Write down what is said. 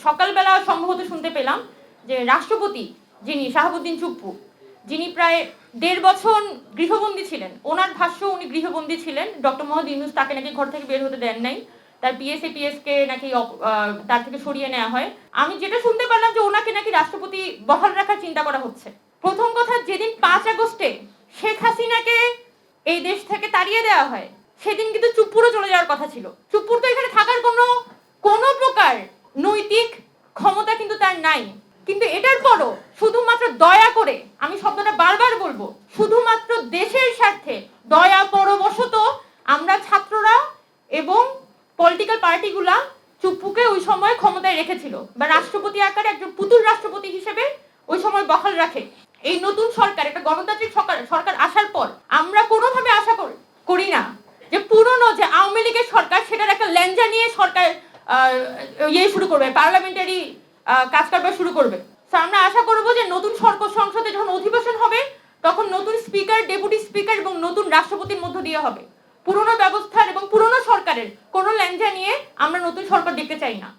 সকালবেলা সম্ভবত শুনতে পেলাম যে রাষ্ট্রপতি যিনি শাহাবুদ্দিন চুপ্পু, যিনি প্রায় 1.5 বছর গৃহবন্দী ছিলেন, ওনার ভাষ্য উনি গৃহবন্দী ছিলেন, ডক্টর মোহাম্মদ ইউনূস তাকে নাকি ঘর থেকে বের হতে দেন নাই, তার পিএসকে নাকি তার থেকে সরিয়ে নেওয়া হয়। আমি যেটা শুনতে পারলাম যে ওনাকে নাকি রাষ্ট্রপতি বহাল রাখার চিন্তা করা হচ্ছে। প্রথম কথা, যেদিন 5 আগস্টে শেখ হাসিনাকে এই দেশ থেকে তাড়িয়ে দেওয়া হয়, সেদিন কিন্তু চুপ্পুরও চলে যাওয়ার কথা ছিল। চুপ্পুর তো এখানে থাকার কোনো প্রকার নৈতিক ক্ষমতা কিন্তু তার নাই। কিন্তু এটার পরও শুধুমাত্র দয়া করে, আমি শব্দটা বারবার বলবো, শুধুমাত্র দেশের স্বার্থে দয়া পরবশত আমরা ছাত্ররা এবং পলিটিক্যাল পার্টিগুলা চুপ্পুকে ওই সময় ক্ষমতায় রেখেছিল, বা রাষ্ট্রপতি আকারে একজন পুতুল রাষ্ট্রপতি হিসেবে ওই সময় বহাল রাখে। এই নতুন সরকার, একটা গণতান্ত্রিক সরকার আসার পর আমরা কোনোভাবে আশা করি না যে পুরনো যে আওয়ামী লীগের সরকার, সেটার একটা ল্যাঞ্জা নিয়ে সরকার শুরু করবে, পার্লামেন্টারি কাজ কারবার শুরু করবে। আমরা আশা করবো যে নতুন সংসদে যখন অধিবেশন হবে, তখন নতুন স্পিকার, ডেপুটি স্পিকার এবং নতুন রাষ্ট্রপতির মধ্য দিয়ে হবে। পুরনো ব্যবস্থার এবং পুরনো সরকারের কোনো ল্যাঞ্জা নিয়ে আমরা নতুন সরকার দেখতে চাই না।